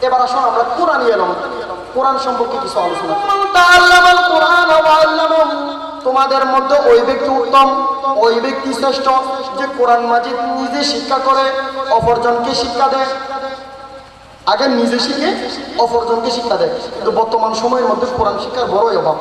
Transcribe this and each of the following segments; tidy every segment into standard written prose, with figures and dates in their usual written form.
এবার আসুন আমরা কোরআনী এলাম, কোরআন সম্পর্কে কিছু আলোচনা। তোমাদের মধ্যে ওই ব্যক্তি উত্তম, ওই ব্যক্তি শ্রেষ্ঠ যে কোরআন মাজিদ নিজে শিক্ষা করে অপরজনকে শিক্ষা দেয়। আগে নিজে শিখে অপরজনকে শিক্ষা দেয়, কিন্তু বর্তমান সময়ের মধ্যে কোরআন শিক্ষার বড়ই অভাব।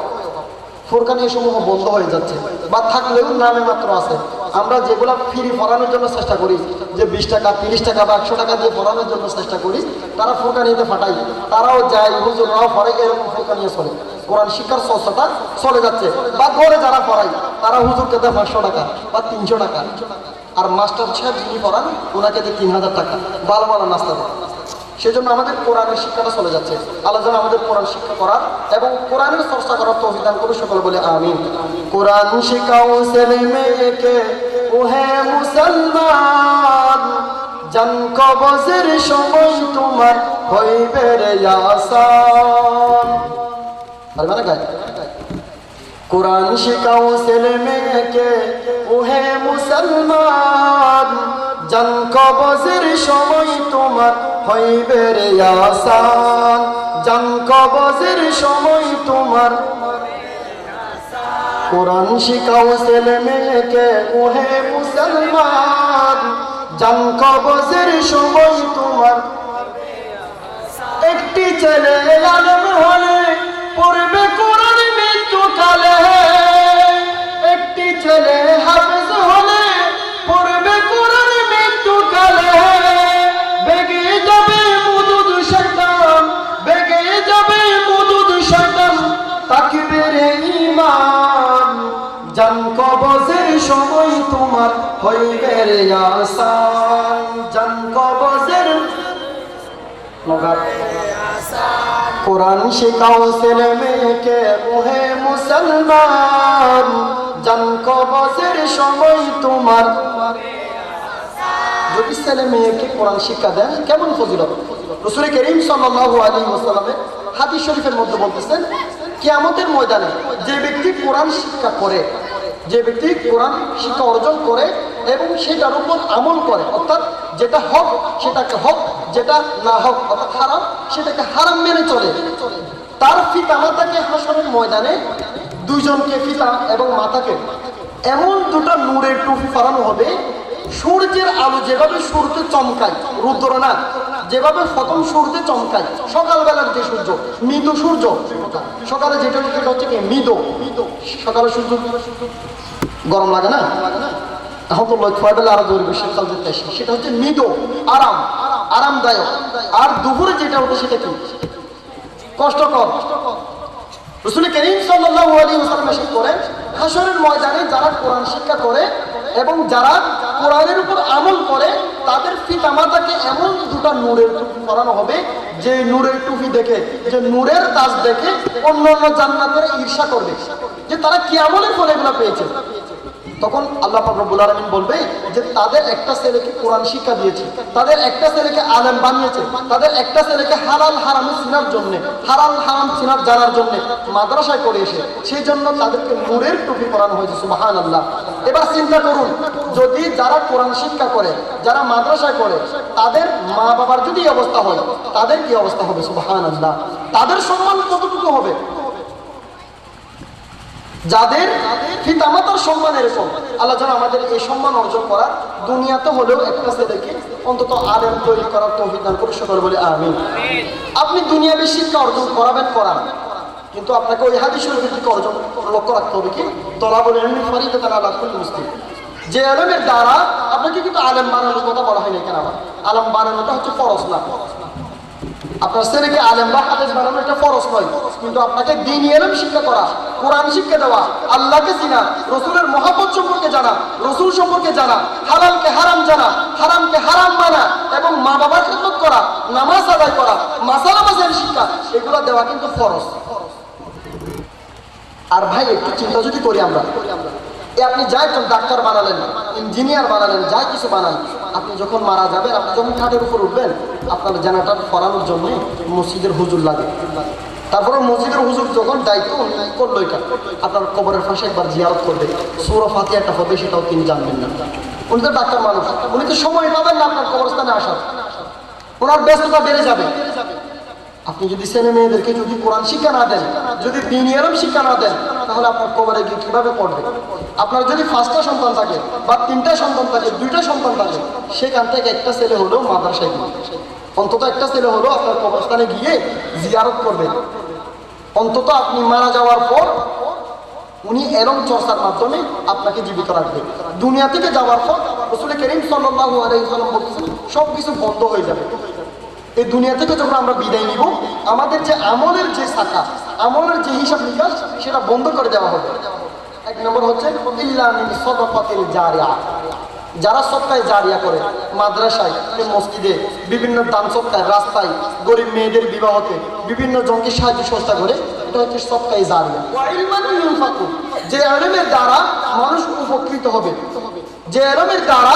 ফুরকানি সমূহ বন্ধ হয়ে যাচ্ছে বা থাকলেও নামে মাত্র আছে। আমরা যেগুলা ফ্রি পড়ানোর জন্য চেষ্টা করি, যে 20 টাকা 30 টাকা বা 100 টাকা দিয়ে পড়ানোর জন্য চেষ্টা করি, তারা ফুরকানিতে ফাটাই, তারাও যায়, হুজুররাও পড়াই, এরকম ফুরকানিয়ে চলে। কোরআন শিক্ষার চর্চাটা চলে যাচ্ছে। বা ঘরে যারা পড়াই তারা হুজুরকে দেয় 500 টাকা বা 300 টাকা, আর মাস্টার সাহেব যিনি পড়ান ওনাকে দেয় 3000 টাকা, ভালো ভালো নাস্তা দেয়। সেজন্য আমাদের কোরআনের শিক্ষাটা চলে যাচ্ছে। আল্লাহ যেন আমাদের কোরআন শিক্ষা করার এবং কোরআনের চর্চা করার তৌফিক দান করে, সকলে বলে আমিন। কোরআন শিখাও ছেলে মেয়েকে ওহে মুসলমান, জান কবজের সময় তোমার হইবে রে আসান। পারবে না গায়? কোরআন শিখাও ছেলে মেয়েকে ওহে মুসলমান, জান কবজের সময় তোমার হইবে রে আসান, জান কবজের সময় তোমার। কোরআন শিখাও ছেলে মেয়েকে ওহে মুসলমান, জান কবজের সময় তোমার। একটি ছেলে আলেম হলে পড়বে কোরআন মৃত্যুকালে, একটি ছেলে হাফেজ হলে পড়বে কোরআন মৃত্যুকালে। বেগে যাবে মুদুদ শয়তান, বেগে যাবে মুদুদ শয়তান, তাকবীর ঈমান, জান কবজের সময় তোমার হইবে রে আসান, জান কবজের কোরআন শিখাও ছেলে মেয়েকে ওহে মুসলমান, জান কবজের সময় তোমার। যদি ছেলে মেয়েকে কোরআন শিক্ষা দেন কেমন ফজিলত। রাসূল করিম সাল্লাল্লাহু আলাইহি ওয়াসাল্লামের হাদিস শরীফের মধ্যে বলতেছেন, কিয়ামতের ময়দানে যে ব্যক্তি কোরআন শিক্ষা করে, যে ব্যক্তি কোরআন শিক্ষা অর্জন করে এবং সেটার উপর আমল করে, অর্থাৎ যেটা হক সেটাকে হক, যেটা না হক অর্থাৎ হারাম সেটাকে হারাম মেনে চলে, তার পিতা মাতাকে হাসরের ময়দানে দুইজনকে, পিতা এবং মাতাকে, এমন দুটো নূরের টুপি পরানো হবে, সূর্যের আলো যেভাবে সূর্যে চমকায়, রুদ্র না, যেভাবে প্রথম সূর্যে চমকায় সকালবেলার যে সূর্য, মৃদু সূর্য, সকালে যেটা হচ্ছে কি মৃদু, সকালে সূর্য গরম লাগে না, এখন তো লক্ষ্য আরো জরুরি শীতকাল যেতে আসে, সেটা হচ্ছে মৃদু, আরাম, আরামদায়ক। আর দুপুরে যেটা ওঠে সেটা কি কষ্টকর। রাসূল করিম সাল্লাল্লাহু আলাইহি ওয়াসাল্লাম এসে করেন, হাসরের ময়দানে যারা কোরআন শিক্ষা করে এবং যারা কোরআনের উপর আমল করে, তাদের পিতামাতাকে এমন দুটো নূরের টুপি পরানো হবে, যে নূরের টুপি দেখে, যে নূরের তাজ দেখে অন্যান্য জান্নাতের ঈর্ষা করবে যে তারা কি আমলের ফলে এগুলো পেয়েছে। তখন আল্লাহ পাক রব্বুল আলামিন বলবে যে তাদের একটা ছেলেকে কোরআন শিক্ষা দিয়েছে, তাদের একটা ছেলেকে আলেম বানিয়েছে, তাদের একটা ছেলেকে হালাল হারাম চিনার জন্য, হালাল হারাম চিনার জানার জন্য মাদ্রাসায় করে এসে, সেই জন্য তাদেরকে নূরের টুপি পরানো হয়েছে। সুবহানাল্লাহ। এবার চিন্তা করুন, যদি যারা কোরআন শিক্ষা করে, যারা মাদ্রাসায় করে, তাদের মা বাবার যদি অবস্থা হয়, তাদের কি অবস্থা হবে? সুবহানাল্লাহ। তাদের সম্মান কতটুকু হবে? যাদের পিতামাতার সম্মান এরকম, আল্লাহ যেন আমাদের এই সম্মান অর্জন করার, দুনিয়াতে হলেও একটা ছেলেকে অন্তত আলেম তৈরি করার তৌফিক দান করে, সকলে বলে আমিন। আপনি দুনিয়াবী শিক্ষা অর্জন করাবেন, করান, কিন্তু আপনাকে ওই হাদিস শরীফের দিকে অর্জন লক্ষ্য রাখতে হবে কি তলাবুল ইলমি ফারিদাতুন আলা কুল্লি মুসলিম, যে আলেমের দ্বারা আপনাকে কিন্তু আলেম বানানোর কথা বলা হয়নি। কেন? আলেম বানানোটা হচ্ছে ফরজ না। আপনার ছেলেকে আলেম বা হাফেজ বানানো এটা ফরজ নয়, কিন্তু আপনাকে দ্বীনি ইলম শিক্ষা করা, কোরআন শিক্ষা দেওয়া, আল্লাহকে চিনা, রসুলের মহব্বত সম্পর্কে জানা, রসুল সম্পর্কে জানা, হালালকে হারাম জানা, হারামকে হারাম মানা এবং মা বাবার খেদমত করা, নামাজ আদায় করা, মাসালা মাসাইল শিক্ষা, এগুলো দেওয়া কিন্তু ফরজ। আর ভাই একটু চিন্তা যদি করি আমরা, আপনি যা একজন ডাক্তার বানালেন, ইঞ্জিনিয়ার বানালেন, যা কিছু বানান, আপনি যখন মারা যাবেন, আপনি যখন খাটের উপর উঠবেন, আপনার জানাটা পড়ানোর জন্য মসজিদের হুজুর লাগে। তারপরে মসজিদের হুজুর যখন দায়িত্ব করলো, এটা আপনার কবরের পাশে একবার জিয়ারত করবে, সূরা ফাতিহাটা হবে, সেটাও তিনি জানবেন না। উনি তো ডাক্তার মানুষ, উনি তো সময় পাবেন না আপনার কবরস্থানে আসার, ওনার ব্যস্ততা বেড়ে যাবে। আপনি যদি ছেলে মেয়েদেরকে যদি কোরআন শিক্ষা না দেন, যদি দ্বীনি ইলম শিক্ষা না দেন, তাহলে আপনার কবরে গিয়ে কিভাবে পড়বে? আপনার যদি 5টা সন্তান থাকে বা 3টা সন্তান থাকে, 2টা সন্তান থাকে, সেখান থেকে একটা ছেলে হলেও মাদ্রাসায় গিয়ে, অন্তত একটা ছেলে হলেও আপনার কবরস্থানে গিয়ে জিয়ারত করবে। অন্তত আপনি মারা যাওয়ার পর উনি এলম চর্চার মাধ্যমে আপনাকে জীবিত রাখবে। দুনিয়া থেকে যাওয়ার পর রাসূল করিম সাল্লাল্লাহু আলাইহি ওয়াসাল্লাম বলছেন সব কিছু বন্ধ হয়ে যাবে। এই দুনিয়া থেকে যখন আমরা বিদায় নিব, আমাদের যে আমলের যে শাখা, আমলের যে হিসাব নিকাশ, সেটা বন্ধ করে দেওয়া হবে। 1 নম্বর হচ্ছে ইল্লা মিন সাদাকাতিল জারিয়া, যারা সদকায়ে জারিয়া করে, মাদ্রাসায়, মসজিদে, বিভিন্ন দান সদকায়, রাস্তায়, গরিব মেয়েদের বিবাহতে, বিভিন্ন জনকে সাহায্য সস্তা করে, এটা হচ্ছে সদকায়ে জারিয়া। ওয়া ইলমান ইউনফাকু, যে ইলমের দ্বারা মানুষ উপকৃত হবে, যে ইলমের দ্বারা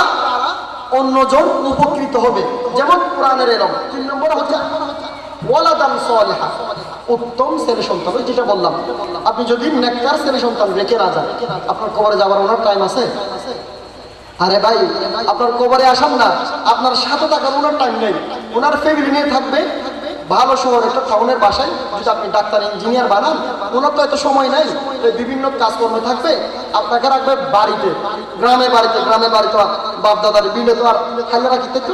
অন্যজন উপকৃত হবে, যেমন কোরআনের ইলম। 3 নম্বর হচ্ছে ওয়ালাদান সালিহা, উত্তম ছেলে সন্তান। যেটা বললাম, আপনি যদি নেককার ছেলে সন্তান রেখে না যান, আপনার কবরে যাওয়ার ওনার টাইম আছে? আরে ভাই, আপনার কবরে আসান না, আপনার সাথে থাকার ওনার টাইম নেই। ওনার ফ্যামিলি নিয়ে থাকবে ভালো শহর একটা টাউনের বাসায়, যদি আপনি ডাক্তার ইঞ্জিনিয়ার বানান, ওনার তো এত সময় নাই, বিভিন্ন কাজকর্মে থাকবে। আপনাকে রাখবে বাড়িতে, গ্রামে বাড়িতে, গ্রামে বাড়িতে বাপ দাদার বিলে তো আর খাইলে রাখি দেখতে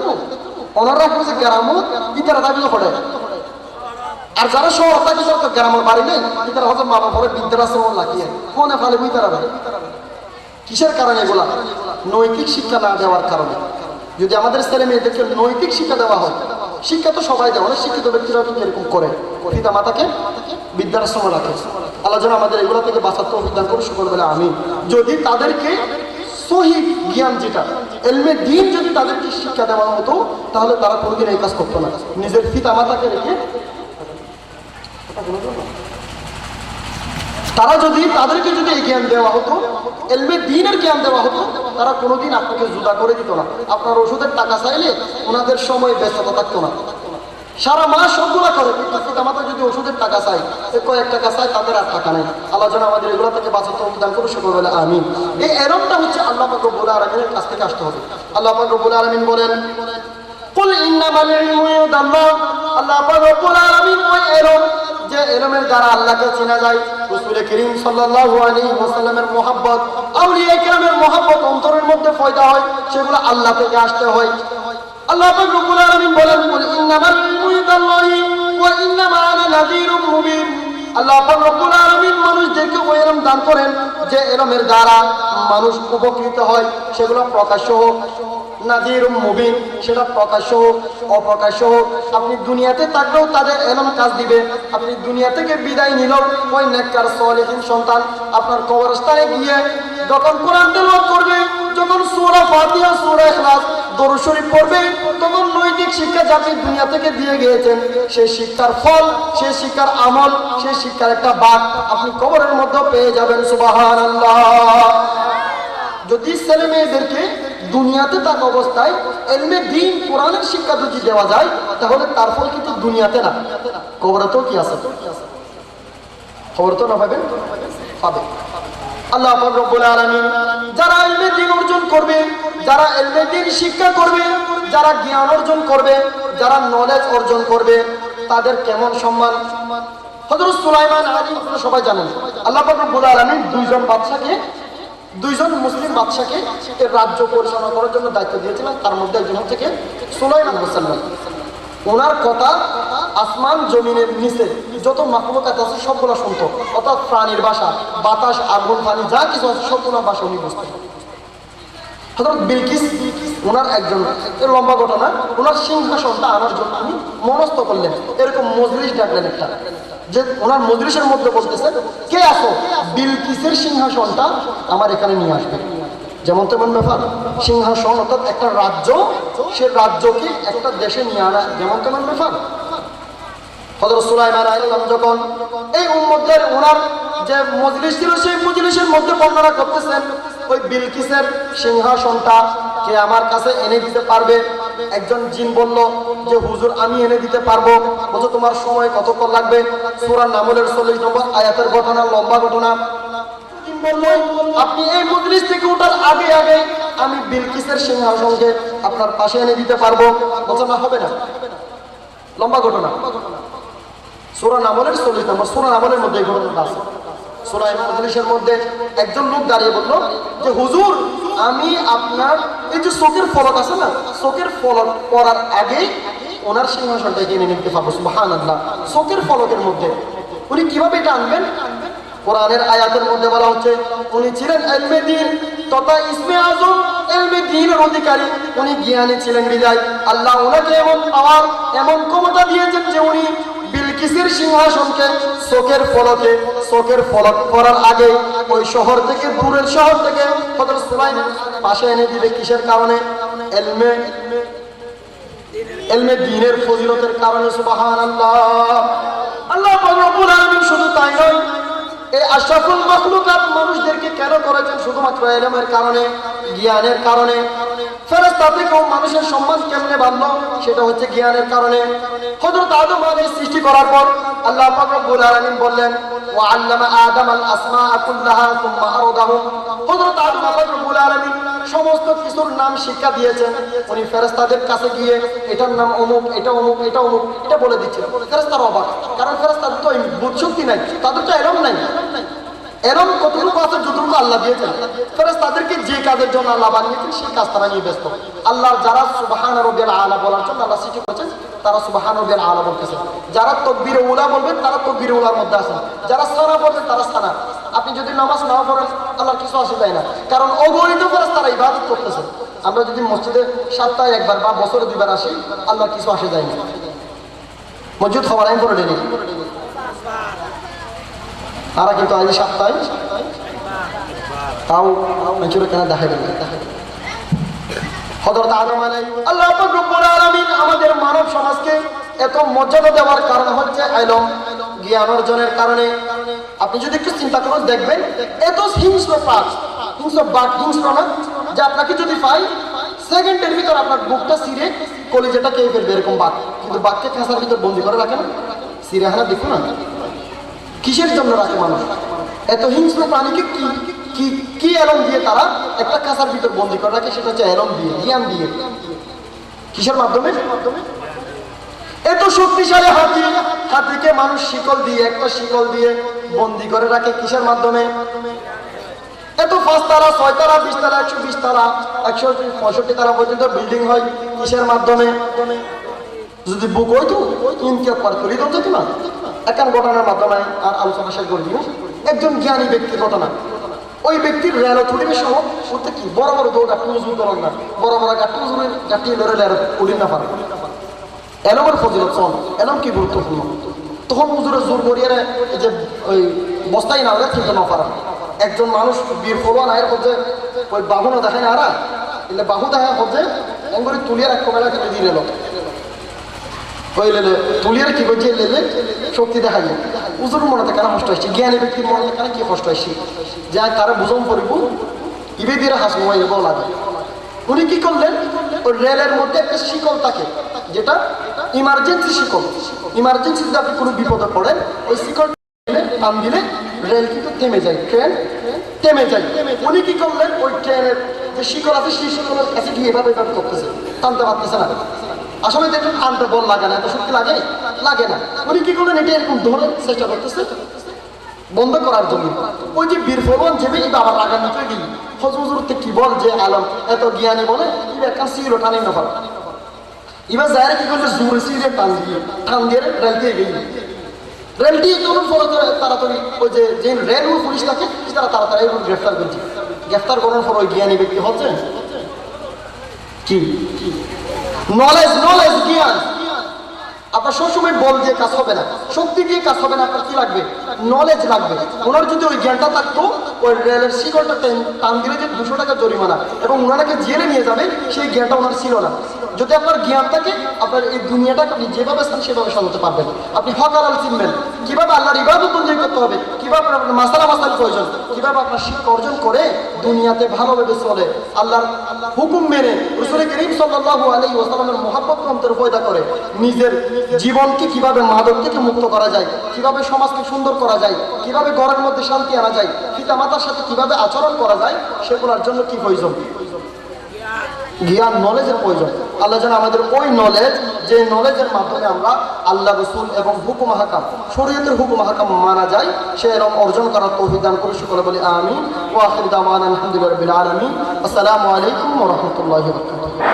ওনার রাখবে যে গ্রামও ইতারা থাকলে পড়ে। আর যারা শহর থাকি তো গ্রামের বাড়ি নেই, ইতারা হয়তো মা বাবার বৃদ্ধাশ্রম লাগিয়ে ফোনে ফালে ইতারা ভাই। কিসের কারণে এগুলা? নৈতিক শিক্ষা না দেওয়ার কারণে। যদি আমাদের ছেলে মেয়েদেরকে নৈতিক শিক্ষা দেওয়া হয়, শিক্ষা তো সবাই দেওয়া হয়, শিক্ষিত ব্যক্তিরা তো এরকম করে, পিতা মাতাকে বৃদ্ধাশ্রমে রাখে। আল্লাহ যেন আমাদের এগুলো থেকে বাঁচার তৌফিক দান করে, শুকর বলে আমি। যদি তাদেরকে সহি জ্ঞান, যেটা ইলমে দ্বীন, যদি তাদেরকে শিক্ষা দেওয়া হতো, তাহলে তারা কোনোদিন এই কাজ করতো না। নিজের পিতা মাতাকে রেখে তারা যদি তাদেরকে যদি এই জ্ঞান দেওয়া হতো, ইলমে দ্বীনের জ্ঞান দেওয়া হতো, তারা কোনোদিন আপনাকে জুদা করে দিত না। আপনার ওষুধের টাকা চাইলে ওনাদের সময় ব্যস্ততা থাকতো না। সারা মাস সবগুলা করে, কিন্তু পিতামাতা যদি ওষুধের টাকা চাই, কয়েক টাকা চাই, তাদের আর টাকা নেই। আল্লাহ যেন আমাদের এগুলো থেকে বাঁচার তৌফিক দান করে, সকল বলে আমিন। এই এরমটা হচ্ছে আল্লাহ পাক রব্বুল আলামিনের কাছ থেকে আসতে হবে। আল্লাহ পাক রব্বুল আলামিন বলেন, কুল ইন্নামাল ইলমু ইনদাল্লাহ, আল্লাহ পাক রব্বুল আলামিন ওই এরম, যে এলমের দ্বারা আল্লাহকে চেনা যায়, রাসূল করিম সাল্লাল্লাহু আলাইহি ওয়াসাল্লামের মহব্বত, আউলিয়া কিরামের মহব্বত অন্তরের মধ্যে পয়দা হয়, সেগুলো আল্লাহ থেকে আসতে হয়। আল্লাহ পাক রব্বুল আলামিন বলেন, কুল ইন্নামাল ইলমু ইনদাল্লাহি ওয়া ইন্নামা আনা নাযীরুম মুবিন। আল্লাহ পাক রব্বুল আলামিন মানুষদেরকে ওই ইলম দান করেন যে ইলমের দ্বারা মানুষ উপকৃত হয়, সেগুলো প্রকাশ্য হোক, নাযীরুম মুবিন, সেটা প্রকাশ্য হোক, অপ্রকাশ্য হোক। আপনি দুনিয়াতে থাকলেও তাদের ইলম কাজ দিবে, আপনি দুনিয়া থেকে বিদায় নিলেও ওই নেককার সালেহিন সন্তান আপনার কবরস্থানে গিয়ে যখন কোরআন তেলাওয়াত করবে, যখন সূরা ফাতিহা, সূরা ইখলাস, দরুদ শরীফ পড়বে, তখন নৈতিক শিক্ষা যা আপনি দুনিয়া থেকে দিয়ে গিয়েছেন, সেই শিক্ষার ফল, সেই শিক্ষার আমল, সেই শিক্ষার একটা বাক আপনি কবরের মধ্যে পেয়ে যাবেন। সুবহানাল্লাহ। যদি ছেলে মেয়েদেরকে দুনিয়াতে থাকা অবস্থায় ইলমে দ্বীন, কোরআনের শিক্ষা যদি দেওয়া যায়, তাহলে তার ফল কিন্তু দুনিয়াতে না, কবরেতেও কি আছে, কবরেতেও না পাবেন, পাবে। আল্লাহ পাক রব্বুল আলামিন যারা ইলমে দ্বীন অর্জন করবে, যারা ইলমে দ্বীন শিক্ষা করবে, যারা জ্ঞান অর্জন করবে, যারা নলেজ অর্জন করবে, তাদের কেমন সম্মান। হযরত সুলাইমান আলাইহিস সালাম, সবাই জানেন, আল্লাহ পাক রব্বুল আলামিন দুইজন মুসলিম বাদশাকে এর রাজ্য পরিচালনা করার জন্য দায়িত্ব দিয়েছিলেন। তার মধ্যে একজন হচ্ছে কি সুলাইমান আলাইহিস সালাম। ওনার কথা আসমান জমিনের নিচে যত মাখলুকাত আছে সবগুলো শুনতো, অর্থাৎ প্রাণীর ভাষা, বাতাস, আগুন, পানি, যা কিছু আছে সবগুলো ভাষা উনি বুঝতেন। হযরত বিলকিস, ওনার একজন, এর লম্বা ঘটনা, ওনার সিংহাসনটা আনার জন্য উনি মনস্থ করলেন, এরকম মজলিস ডাকলেন একটা, যে ওনার মজলিসের মধ্যে বলতেছেন, কে আসো, বিলকিসের সিংহাসনটা আমার এখানে নিয়ে আসবে। যেমন তেমন ব্যাপার, সিংহাসন অর্থাৎ একটা রাজ্য, সে রাজ্যকে একটা দেশে নিয়ে আনা যেমন তেমন ব্যাপার। হযরত সুলাইমান আলাইহিস সালাম যখন এই উম্মতের ওনার যে মজলিস ছিল, সেই মজলিসের মধ্যে বর্ণনা করতেছেন, ওই বিলকিসের সিংহাসনটা কে আমার কাছে এনে দিতে পারবে? একজন জিন বলল যে হুজুর আমি এনে দিতে পারবো। বলছো তোমার সময় কতক্ষণ লাগবে? সূরা নামলের 40 নম্বর আয়াতের ঘটনা, লম্বা ঘটনা। জিন বলল আপনি এই মজলিস থেকে ওঠার আগে আগে আমি বিলকিসের সিংহাসনকে আপনার পাশে এনে দিতে পারবো। বলছো না, হবে না, লম্বা ঘটনা। সূরা নামলের 40 নম্বর সূরা নামলের মধ্যে এই ঘটনাটা আছে। সূরা ইবলিসের মধ্যে একজন লোক দাঁড়িয়ে বলল যে হুজুর, আমি আপনার এই যে চোখের ফলক আছে না, চোখের ফলক পড়ার আগে ওনার সিংহাসনটা কিনে নিতে পারবো। সুবহানাল্লাহ, চোখের ফলকের মধ্যে উনি কিভাবে এটা আনবেন? কোরআনের আয়াতের মধ্যে বলা হচ্ছে উনি ছিলেন ইলমে দ্বীন তথা ইসমে আজম, ইলমে দ্বীনের অধিকারী, উনি জ্ঞানী ছিলেন বিদায় আল্লাহ ওনাকে এমন পাওয়ার, এমন ক্ষমতা দিয়েছেন যে উনি বিলকিসের সিংহাসনকে চোখের ফলক করার আগে ওই শহর থেকে, দূরের শহর থেকে হযরত সুলাইমান পাশে এনে দিবে। কিসের কারণে? ইলমে দ্বীনের ফজিলতের কারণে। সুবহানাল্লাহ। আল্লাহ পাক রব্বুল আলামিন শুধু তাই নয়, এই আশরাফুল মাখলুকাত মানুষদেরকে কেন করেছেন? শুধুমাত্র ইলমের কারণে, জ্ঞানের কারণে। ফেরেশতা থেকেও মানুষের সম্মান কেমনে বাড়লো? সেটা হচ্ছে জ্ঞানের কারণে। হযরত আদম আলাইহিস সৃষ্টি করার পর আল্লাহ পাক রব্বুল আলামিন বললেন ওয়া আল্লামা আদামাল আসমাআ কুল্লাহা সুম্মা আরদাহুম। হযরত আদম পাক রব্বুল আলামিন সমস্ত কিছুর নাম শিক্ষা দিয়েছেন। উনি ফেরেশতাদের কাছে গিয়ে এটার নাম অমুক, এটা অমুক, এটা অমুক, এটা বলে দিচ্ছেন। ফেরেশতারা অবাক, কারণ ফেরেশতাদের তো বুদ্ধিশক্তি নাই, তাদের তো এলম নাই। এরম কতটুকু আছে যতটুকু আল্লাহ দিয়েছেন। ফেরেশতাদেরকে যে কাজের জন্য আল্লাহ বানিয়েছেন সেই কাজ তারা নিয়ে ব্যস্ত। আল্লাহ যারা সুবহান রাব্বিল আলা বলার জন্য আল্লাহ সৃষ্টি করেছেন তারা সুবহান রাব্বিল আলা বলতেছেন। যারা তাকবীরে উলা বলবেন তারা তাকবীরে উলার মধ্যে আছেন। যারা সানা পড়বেন তারা সানা। আপনি যদি নামাজ না পড়েন আল্লাহর কিছু আসে যায় না, কারণ অগণিত ফেরেশতারা ইবাদত করতেছেন। আমরা যদি মসজিদে সপ্তাহে একবার বা বছরে দুইবার আসি আল্লাহর কিছু আসে যায় না। মসজিদ খবর আমি পড়ে নেই, তারা কিন্তু আজ সপ্তাহে তাও মেচুরে কেনা দেখা গেল। হযরত আদম আলাইহিস আল্লাহ পাক রব্বুল আলামিন আমাদের মানব সমাজকে এত মর্যাদা দেওয়ার কারণ হচ্ছে ইলম, জ্ঞান অর্জনের কারণে। আপনি যদি একটু চিন্তা করুন দেখবেন এত হিংস্র বাঘ না, যে আপনাকে যদি পাই সেকেন্ডের ভিতর আপনার বুকটা ছিঁড়ে কলিজাটা খেয়ে ফেলবে এরকম বাঘ। কিন্তু বাঘকে খাঁচার ভিতর বন্দি করে রাখে না, চিড়িয়াখানা দেখুন না কিসের জন্য রাখে মানুষ? এত হিংস্র প্রাণীকে কি এলম দিয়ে তারা একটা খাঁচার ভিতর বন্দি করে রাখে? সেটা হচ্ছে এলম দিয়ে, জ্ঞান দিয়ে। কিসের মাধ্যমে? এত শক্তিশালী হাতিকে মানুষ শিকল দিয়ে, একটা শিকল দিয়ে বন্দি করে রাখে। কিসের মাধ্যমে? এত 5 তালা, 6 তালা, 20 তালা, 120 তালা, 165 তালা পর্যন্ত বিল্ডিং হয়। কিসের মাধ্যমে? যদি বুক হইতো ইনকে তুলি দিত না। এখন ঘটনার মাধ্যমে আর আলোচনা শেষ করে দিব। একজন জ্ঞানী ব্যক্তির ঘটনা। ওই ব্যক্তির রেল তুলিবে সহ উঠতে কি বড় বড় দৌড় গাঠি উজুর করেন না, বড় বড় গাঠি লড়ে রেল উড়ি না পারে। এলমের ফজিলত চল, এলম কি গুরুত্বপূর্ণ। তখন উজুরের জোর করিয়ে যে ওই বস্তাই না হলে কিন্তু না পারা। একজন মানুষ বীর ফলোয়ান আয়ের হচ্ছে ওই বাহু না দেখায় না আরা, এলে বাহু দেখা হচ্ছে এমন তুলিয়ে রাখো মেলা কেটে দিয়ে এলো ওই লেলে তুলিয়ে কি করছে লেলে শক্তি দেখা যায়। উজুর মনে কেন কষ্ট আসছে, জ্ঞানী ব্যক্তির মনে কেন কি কষ্ট আসছে, যা তারা বুঝন পড়ব ইবে দিয়ে হাস মোবাইল লাগে। উনি কি করলেন, ওই রেলের মধ্যে একটা শিকল থাকে যেটা ইমার্জেন্সি শিকল। ইমার্জেন্সি যদি আপনি কোনো বিপদে পড়েন ওই শিকল টান দিলে রেল কিন্তু থেমে যায়, ট্রেন থেমে যায়। উনি কি করলেন, ওই ট্রেনের যে শিকল আছে সেই শিকলের কাছে গিয়ে এভাবে করতেছে, টানতে পারতেছে না। আসলে দেখুন টানতে বল লাগে না, এত শক্তি লাগে না। উনি কি করলেন, এটা এরকম ধরে চেষ্টা করতেছে বন্ধ করার জন্য। ওই যে বীর ফলন যে আবার লাগানো হয়ে গেল হজুরতে কি বল যে আলম এত জ্ঞানী বলে একটা সিরো টানে না পারে। এবার যারা কি করলে জোরে সিরে টান দিয়ে রেলতে গেল। রেলটি তখন ফলো করে তাড়াতাড়ি ওই যে রেল পুলিশ থাকে তারা তাড়াতাড়ি গ্রেফতার করছে। গ্রেফতার করার পর ওই জ্ঞানী ব্যক্তি হচ্ছে কি নলেজ জ্ঞান। আপনার সবসময় বল দিয়ে কাজ হবে না, শক্তি দিয়ে কাজ হবে না, আপনার কি লাগবে, নলেজ লাগবে। ওনার যদি ওই জ্ঞানটা থাকতো ওই রেলের শিকলটা টান দিলে যে 200 টাকা জরিমানা এবং ওনাকে জেলে নিয়ে যাবে সেই জ্ঞানটা ওনার ছিল না। যদি আপনার জ্ঞান থাকে আপনার এই দুনিয়াটাকে আপনি যেভাবে চান সেভাবে সাজাতে পারবেন। আপনি হক হালাল চিনবেন, কিভাবে আল্লাহর ইবাদত বন্দী করতে হবে, কিভাবে আপনার মাসালা প্রয়োজন, কিভাবে আপনার শিক্ষা অর্জন করে দুনিয়াতে ভালোভাবে চলে, আল্লাহর হুকুম মেনে রাসূল করিম সাল্লাল্লাহু আলাইহি ওয়াসাল্লামের মহব্বত অন্তর পয়দা করে নিজের জীবনকে কিভাবে মাদক থেকে মুক্ত করা যায়, কিভাবে সমাজকে সুন্দর করা যায়, কিভাবে ঘরের মধ্যে শান্তি আনা যায়, পিতা মাতার সাথে কিভাবে আচরণ করা যায়, সেগুলোর জন্য কি প্রয়োজন, জ্ঞান নলেজের প্রয়োজন। আল্লাহ যেন আমাদের ওই নলেজ, যে নলেজের মাধ্যমে আমরা আল্লাহ রসুল এবং হুকুম হাকাম, শরীয়তের হুকুম হাকাম মানা যায়, সে এরকম অর্জন করার তৌফিক দান করে সকলে বলি আমিন। ওয়া আখিরু দাওয়ানা আলহামদুলিল্লাহি রাব্বিল আলামিন। আসসালামু আলাইকুম ওয়া রাহমাতুল্লাহি ওয়া বারাকাতুহু।